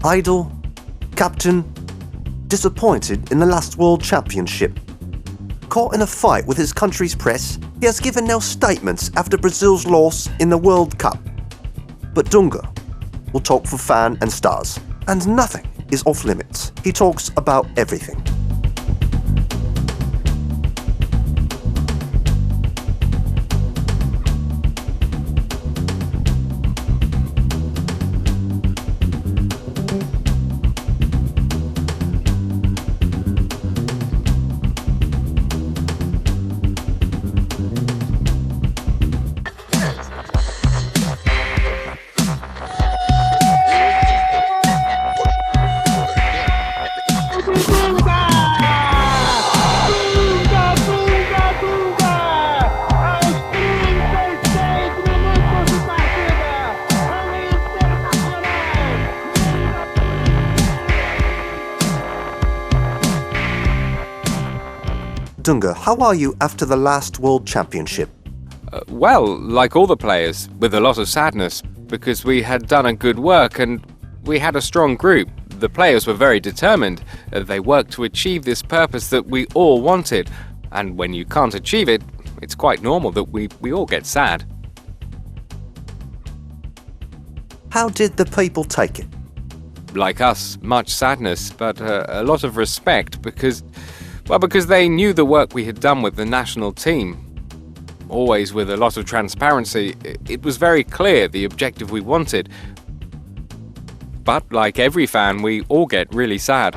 Idle, captain, disappointed in the last World Championship. Caught in a fight with his country's press, he has given no statements after Brazil's loss in the World Cup. But Dunga will talk for fan and stars, and nothing is off limits. He talks about everything. Dunga, how are you after the last World Championship? Well, like all the players, with a lot of sadness, because we had done a good work and we had a strong group. The players were very determined. They worked to achieve this purpose that we all wanted. And when you can't achieve it, it's quite normal that we all get sad. How did the people take it? Like us, much sadness, but a lot of respect because they knew the work we had done with the national team. Always with a lot of transparency, it was very clear the objective we wanted. But like every fan, we all get really sad.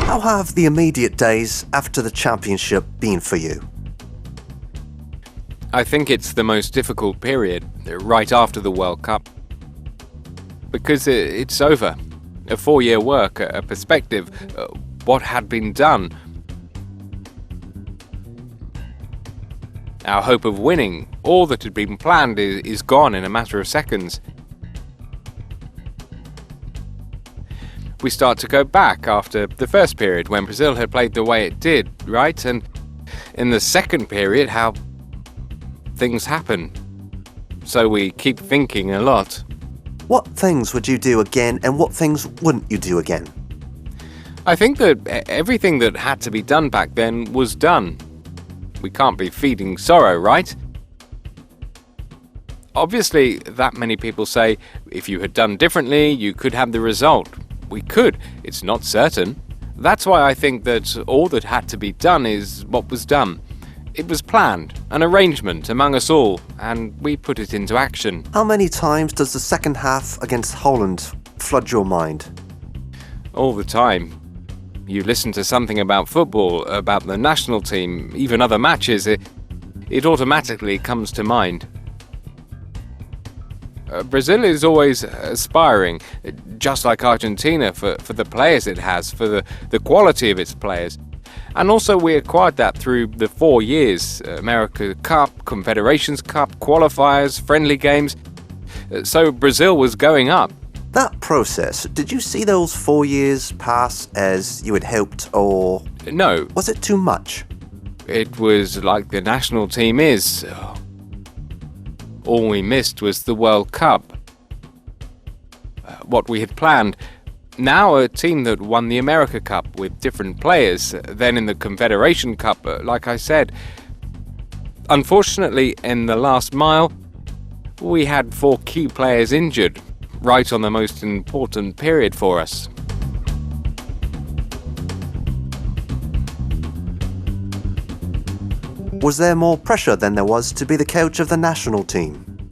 How have the immediate days after the championship been for you? I think it's the most difficult period, right after the World Cup. Because it's over. A 4-year work, a perspective, what had been done. Our hope of winning, all that had been planned is gone in a matter of seconds. We start to go back after the first period when Brazil had played the way it did, right? And in the second period, how things happen. So we keep thinking a lot. What things would you do again and what things wouldn't you do again? I think that everything that had to be done back then was done. We can't be feeding sorrow, right? Obviously, that many people say, if you had done differently, you could have the result. We could. It's not certain. That's why I think that all that had to be done is what was done. It was planned, an arrangement among us all, and we put it into action. How many times does the second half against Holland flood your mind? All the time. You listen to something about football, about the national team, even other matches, it automatically comes to mind. Brazil is always aspiring, just like Argentina, for the players it has, for the quality of its players. And also we acquired that through the 4 years, America Cup, Confederations Cup, qualifiers, friendly games. So Brazil was going up. That process, did you see those 4 years pass as you had hoped, or... No. Was it too much? It was like the national team is. All we missed was the World Cup. What we had planned. Now a team that won the America Cup with different players, then in the Confederation Cup, like I said. Unfortunately, in the last mile, we had 4 key players injured, right on the most important period for us. Was there more pressure than there was to be the coach of the national team?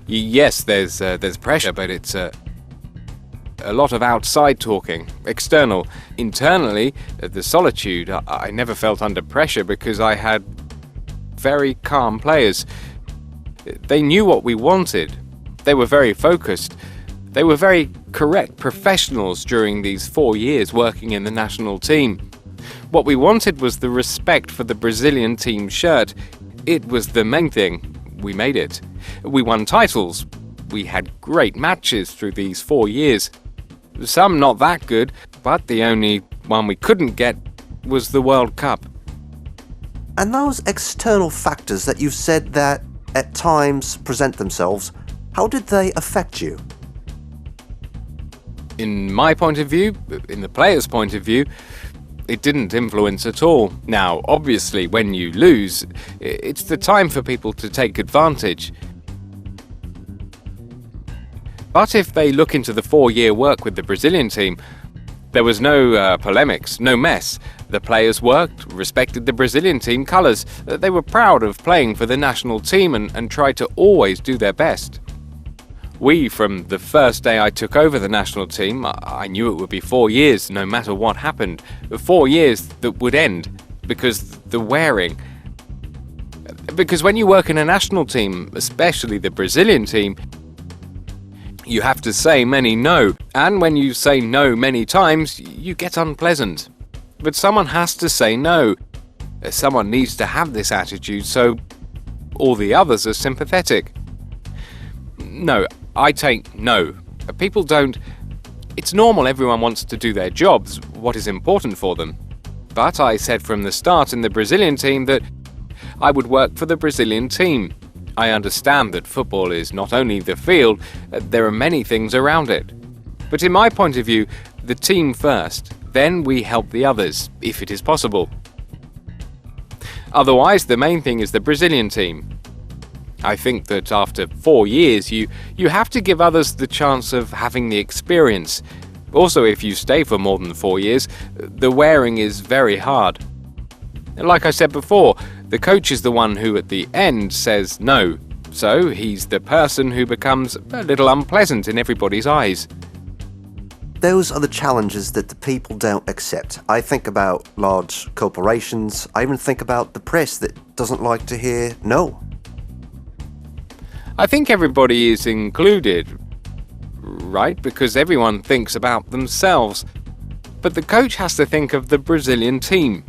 Yes, there's pressure, but it's a lot of outside talking, external. Internally, the solitude, I never felt under pressure because I had very calm players. They knew what we wanted. They were very focused. They were very correct professionals during these 4 years working in the national team. What we wanted was the respect for the Brazilian team shirt. It was the main thing. We made it. We won titles. We had great matches through these 4 years. Some not that good, but the only one we couldn't get was the World Cup. And those external factors that you've said that at times present themselves, how did they affect you? In my point of view, in the player's point of view, it didn't influence at all. Now, obviously, when you lose, it's the time for people to take advantage. But if they look into the 4-year work with the Brazilian team, there was no polemics, no mess. The players worked, respected the Brazilian team colours. They were proud of playing for the national team and tried to always do their best. From the first day I took over the national team, I knew it would be 4 years no matter what happened. 4 years that would end because the wearing. Because when you work in a national team, especially the Brazilian team, you have to say many no. And when you say no many times, you get unpleasant. But someone has to say no. Someone needs to have this attitude so all the others are sympathetic. No, I take no. People don't. It's normal everyone wants to do their jobs, what is important for them. But I said from the start in the Brazilian team that I would work for the Brazilian team. I understand that football is not only the field, there are many things around it. But in my point of view, the team first, then we help the others, if it is possible. Otherwise, the main thing is the Brazilian team. I think that after 4 years, you have to give others the chance of having the experience. Also, if you stay for more than 4 years, the wearing is very hard. Like I said before, the coach is the one who at the end says no. So he's the person who becomes a little unpleasant in everybody's eyes. Those are the challenges that the people don't accept. I think about large corporations. I even think about the press that doesn't like to hear no. I think everybody is included, right? Because everyone thinks about themselves. But the coach has to think of the Brazilian team.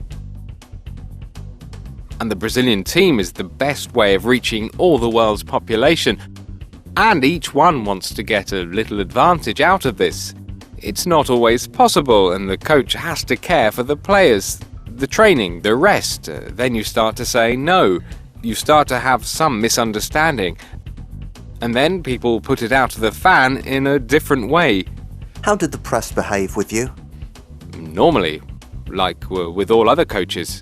And the Brazilian team is the best way of reaching all the world's population. And each one wants to get a little advantage out of this. It's not always possible, and the coach has to care for the players, the training, the rest. Then you start to say no. You start to have some misunderstanding. And then people put it out to the fan in a different way. How did the press behave with you? Normally, like with all other coaches.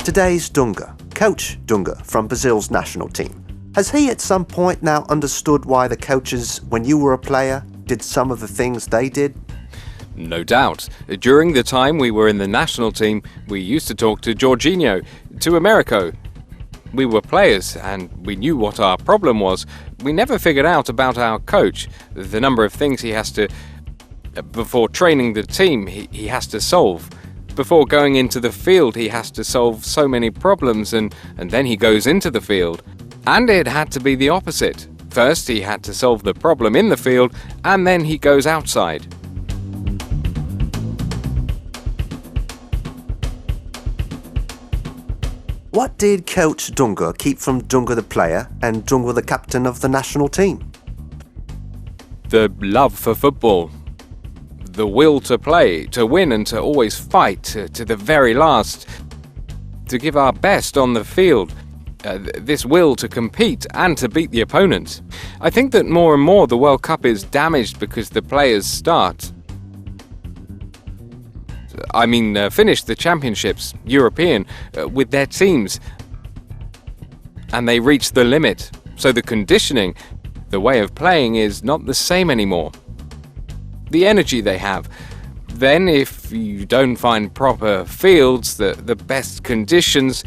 Today's Dunga, Coach Dunga from Brazil's national team. Has he at some point now understood why the coaches, when you were a player, did some of the things they did? No doubt. During the time we were in the national team, we used to talk to Jorginho, to Americo. We were players and we knew what our problem was. We never figured out about our coach, the number of things he has to, before training the team, he has to solve. Before going into the field, he has to solve so many problems and then he goes into the field. And it had to be the opposite. First, he had to solve the problem in the field and then he goes outside. What did Coach Dunga keep from Dunga the player and Dunga the captain of the national team? The love for football. The will to play, to win and to always fight to the very last. To give our best on the field. This will to compete and to beat the opponent. I think that more and more the World Cup is damaged because the players finish the championships, European, with their teams. And they reach the limit. So the conditioning, the way of playing is not the same anymore. The energy they have. Then if you don't find proper fields, the best conditions,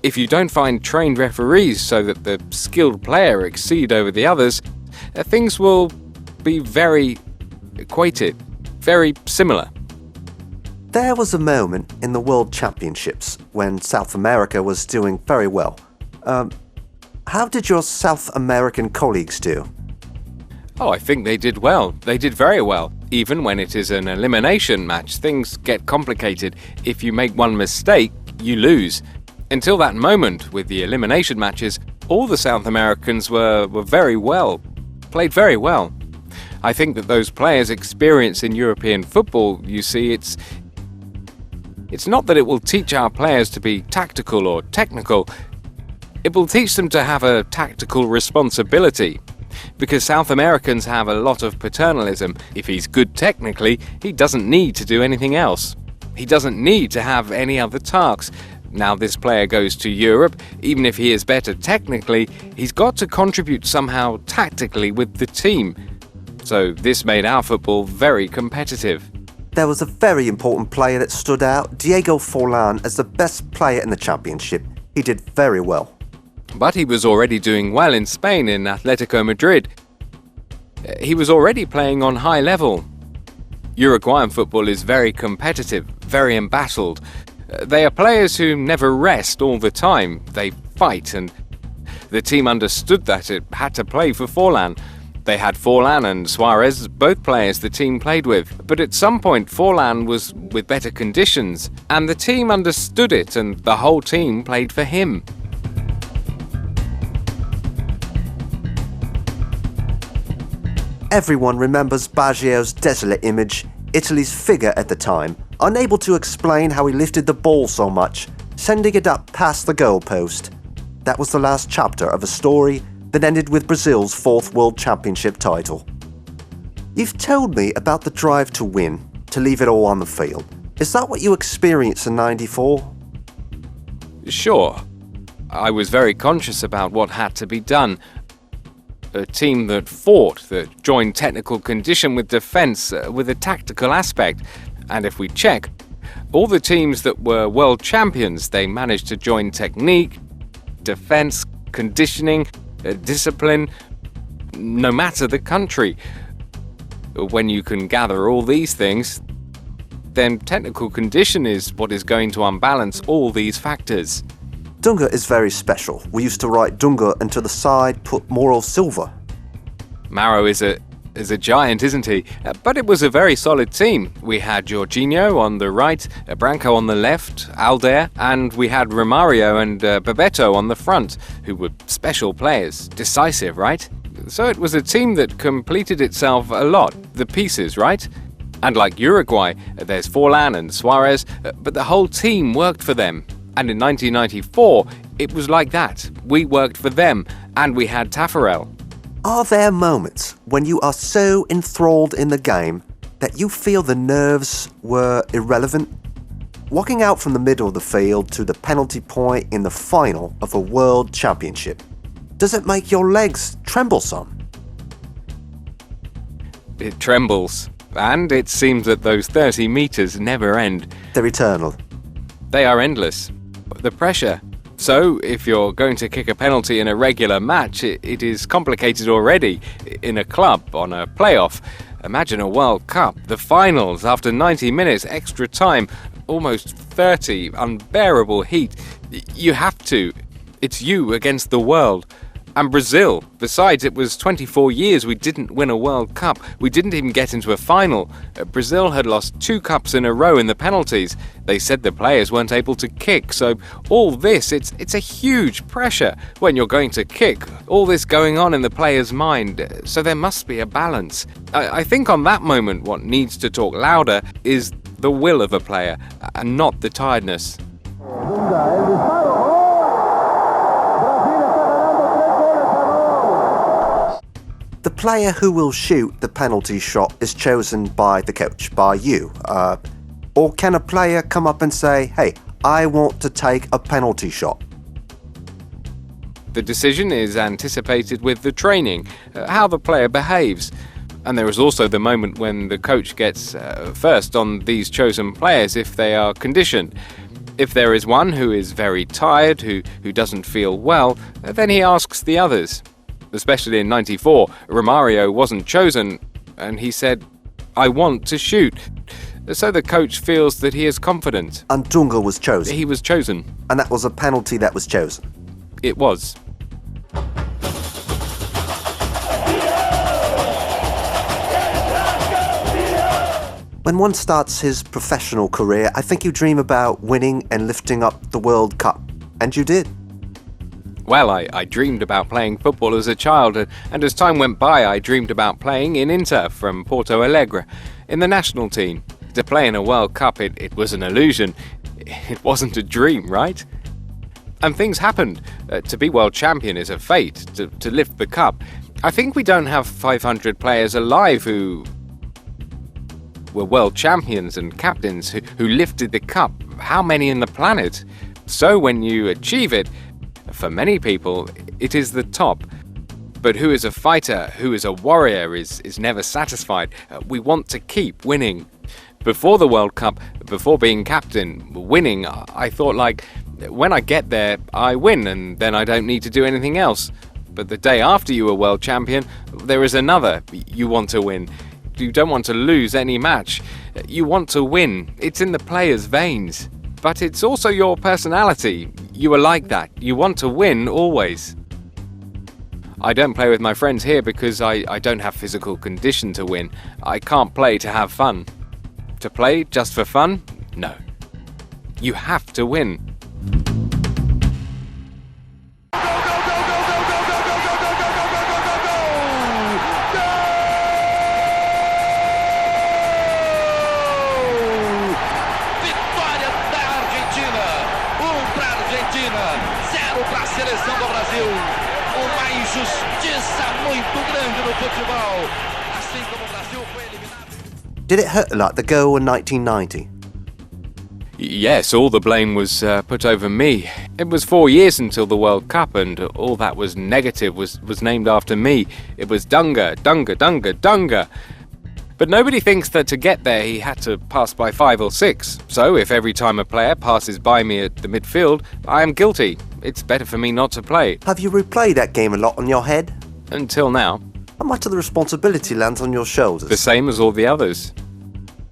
if you don't find trained referees so that the skilled player exceed over the others, things will be very equated, very similar. There was a moment in the World Championships when South America was doing very well. How did your South American colleagues do? Oh, I think they did well. They did very well. Even when it is an elimination match, things get complicated. If you make one mistake, you lose. Until that moment, with the elimination matches, all the South Americans were very well, played very well. I think that those players' experience in European football, you see, it's not that it will teach our players to be tactical or technical. It will teach them to have a tactical responsibility. Because South Americans have a lot of paternalism. If he's good technically, he doesn't need to do anything else. He doesn't need to have any other tasks. Now this player goes to Europe, even if he is better technically, he's got to contribute somehow tactically with the team. So this made our football very competitive. There was a very important player that stood out, Diego Forlan, as the best player in the championship. He did very well. But he was already doing well in Spain in Atletico Madrid. He was already playing on high level. Uruguayan football is very competitive, very embattled. They are players who never rest all the time. They fight, and the team understood that it had to play for Forlan. They had Forlan and Suarez, both players the team played with. But at some point, Forlan was with better conditions, and the team understood it, and the whole team played for him. Everyone remembers Baggio's desolate image, Italy's figure at the time, unable to explain how he lifted the ball so much, sending it up past the goalpost. That was the last chapter of a story that ended with Brazil's 4th World Championship title. You've told me about the drive to win, to leave it all on the field. Is that what you experienced in '94? Sure. I was very conscious about what had to be done. A team that fought, that joined technical condition with defence, with a tactical aspect. And if we check, all the teams that were world champions, they managed to join technique, defence, conditioning, discipline, no matter the country. When you can gather all these things, then technical condition is what is going to unbalance all these factors. Dunga is very special. We used to write Dunga and to the side put Moro Silva. Mauro is a giant, isn't he? But it was a very solid team. We had Jorginho on the right, Branco on the left, Alder, and we had Romario and Bebeto on the front, who were special players, decisive, right? So it was a team that completed itself a lot, the pieces, right? And like Uruguay, there's Forlan and Suarez, but the whole team worked for them. And in 1994, it was like that. We worked for them, and we had Taffarel. Are there moments when you are so enthralled in the game that you feel the nerves were irrelevant? Walking out from the middle of the field to the penalty point in the final of a world championship, does it make your legs tremble some? It trembles, and it seems that those 30 meters never end. They're eternal. They are endless. The pressure. So, if you're going to kick a penalty in a regular match, it is complicated already. In a club, on a playoff. Imagine a World Cup, the finals, after 90 minutes, extra time, almost 30, unbearable heat. You have to. It's you against the world. And Brazil. Besides, it was 24 years we didn't win a World Cup. We didn't even get into a final. Brazil had lost 2 cups in a row in the penalties. They said the players weren't able to kick. So all this, it's a huge pressure when you're going to kick. All this going on in the player's mind. So there must be a balance. I think on that moment what needs to talk louder is the will of a player and not the tiredness. The player who will shoot the penalty shot is chosen by the coach, by you. Or can a player come up and say, hey, I want to take a penalty shot? The decision is anticipated with the training, how the player behaves. And there is also the moment when the coach gets first on these chosen players if they are conditioned. If there is one who is very tired, who doesn't feel well, then he asks the others. Especially in '94, Romario wasn't chosen, and he said, I want to shoot. So the coach feels that he is confident. And Dunga was chosen. He was chosen. And that was a penalty that was chosen. It was. When one starts his professional career, I think you dream about winning and lifting up the World Cup. And you did. Well, I dreamed about playing football as a child, and as time went by, I dreamed about playing in Inter from Porto Alegre, in the national team. To play in a World Cup, it was an illusion. It wasn't a dream, right? And things happened. To be world champion is a fate, to lift the cup. I think we don't have 500 players alive who were world champions and captains who lifted the cup. How many in the planet? So when you achieve it, for many people, it is the top. But who is a fighter, who is a warrior, is never satisfied. We want to keep winning. Before the World Cup, before being captain, winning, I thought like, when I get there, I win and then I don't need to do anything else. But the day after you are world champion, there is another. You want to win. You don't want to lose any match. You want to win. It's in the player's veins. But it's also your personality. You are like that. You want to win always. I don't play with my friends here because I don't have physical condition to win. I can't play to have fun. To play just for fun? No. You have to win. Zero para a seleção do Brasil. Uma injustiça muito grande no futebol. Assim como o Brasil foi eliminado. Did it hurt like the goal in 1990? Yes, all the blame was put over me. It was 4 years until the World Cup, and all that was negative was named after me. It was Dunga, Dunga, Dunga, Dunga. But nobody thinks that to get there he had to pass by 5 or 6. So if every time a player passes by me at the midfield, I am guilty. It's better for me not to play. Have you replayed that game a lot on your head? Until now. How much of the responsibility lands on your shoulders? The same as all the others.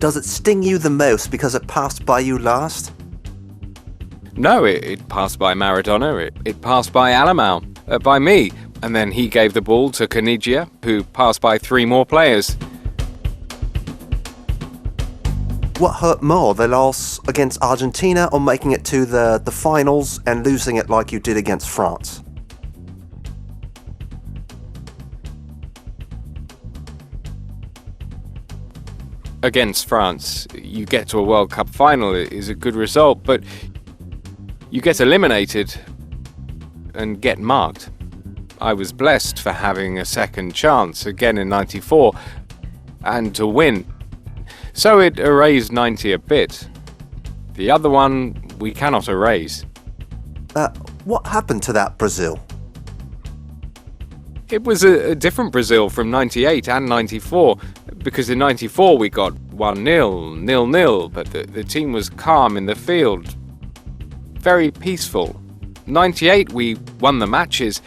Does it sting you the most because it passed by you last? No, it passed by Maradona, it passed by Alamau, by me, and then he gave the ball to Canigia, who passed by 3 more players. What hurt more, the loss against Argentina or making it to the finals and losing it like you did against France? Against France, you get to a World Cup final is a good result, but you get eliminated and get marked. I was blessed for having a second chance again in '94 and to win. So it erased 90 a bit. The other one we cannot erase. What happened to that Brazil? It was a different Brazil from 98 and 94, because in 94 we got 1-0, 0-0, but the team was calm in the field, very peaceful. 98 we won the matches,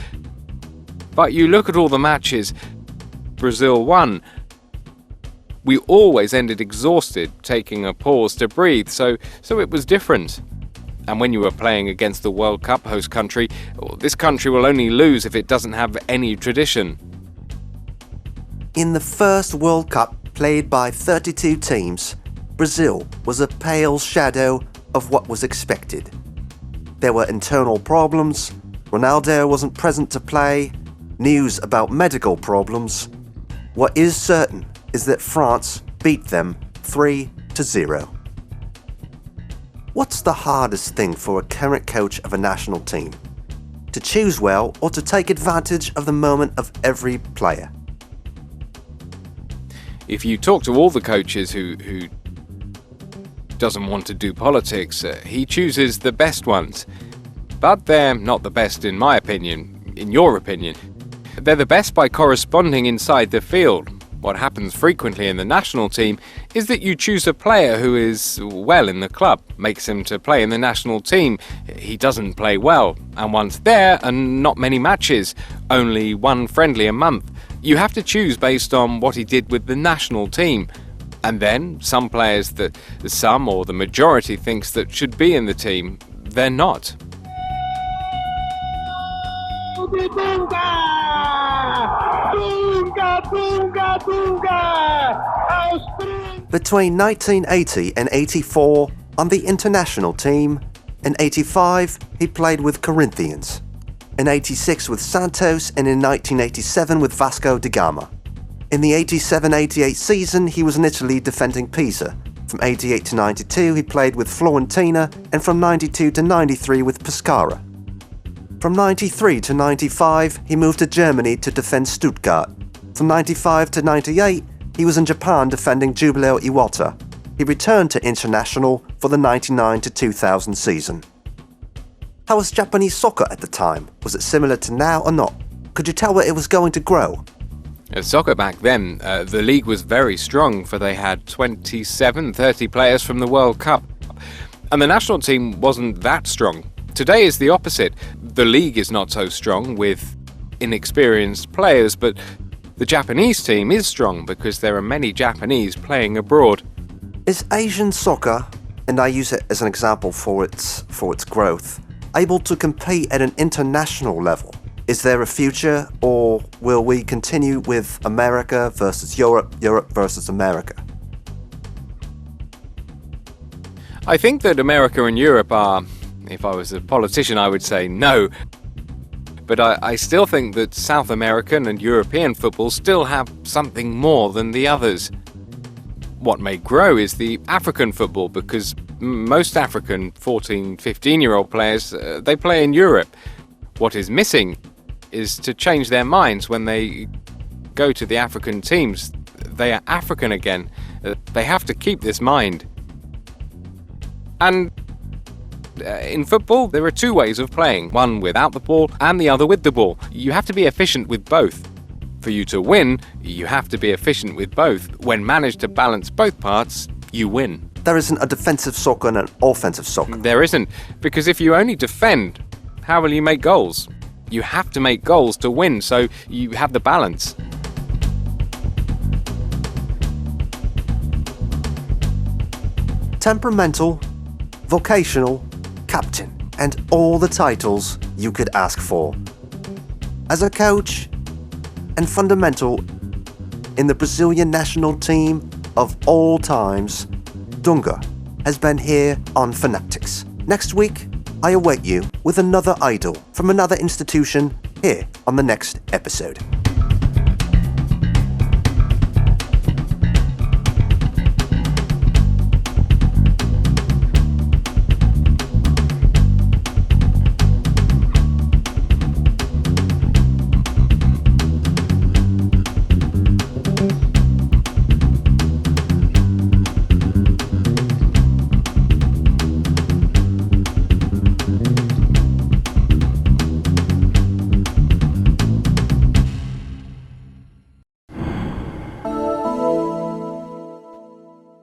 but you look at all the matches Brazil won. We always ended exhausted, taking a pause to breathe, so it was different. And when you were playing against the World Cup host country, this country will only lose if it doesn't have any tradition. In the first World Cup played by 32 teams, Brazil was a pale shadow of what was expected. There were internal problems, Ronaldo wasn't present to play, news about medical problems. What is certain is that France beat them 3-0. What's the hardest thing for a current coach of a national team? To choose well or to take advantage of the moment of every player? If you talk to all the coaches who doesn't want to do politics, he chooses the best ones. But they're not the best in my opinion, in your opinion. They're the best by corresponding inside the field. What happens frequently in the national team is that you choose a player who is well in the club, makes him to play in the national team. He doesn't play well, and once there, and not many matches, only 1 friendly a month. You have to choose based on what he did with the national team. And then, some players that some or the majority thinks that should be in the team, they're not. Dunga! Dunga! Dunga! Dunga! Between 1980 and 84 on the international team. In 85, he played with Corinthians. In 86 with Santos and in 1987 with Vasco da Gama. In the 87-88 season, he was in Italy defending Pisa. From 88 to 92, he played with Fiorentina, and from 92 to 93 with Pescara. From 93 to 95, he moved to Germany to defend Stuttgart. From 95 to 98, he was in Japan defending Jubilee Iwata. He returned to international for the 99 to 2000 season. How was Japanese soccer at the time? Was it similar to now or not? Could you tell where it was going to grow? Soccer back then, the league was very strong, for they had 30 players from the World Cup. And the national team wasn't that strong. Today is the opposite. The league is not so strong with inexperienced players, but the Japanese team is strong because there are many Japanese playing abroad. Is Asian soccer, and I use it as an example for its growth, able to compete at an international level? Is there a future, or will we continue with America versus Europe, Europe versus America? I think that America and Europe are, if I was a politician, I would say no. But I still think that South American and European football still have something more than the others. What may grow is the African football, because most African 14, 15-year-old players, they play in Europe. What is missing is to change their minds when they go to the African teams. They are African again. They have to keep this mind. And in football, there are two ways of playing, one without the ball and the other with the ball. You have to be efficient with both. For you to win, you have to be efficient with both. When managed to balance both parts, you win. There isn't a defensive soccer and an offensive soccer. There isn't, because if you only defend, how will you make goals? You have to make goals to win, so you have the balance. Temperamental, vocational, captain, and all the titles you could ask for. As a coach, and fundamental in the Brazilian national team of all times, Dunga has been here on Fanatics. Next week, I await you with another idol from another institution here on the next episode.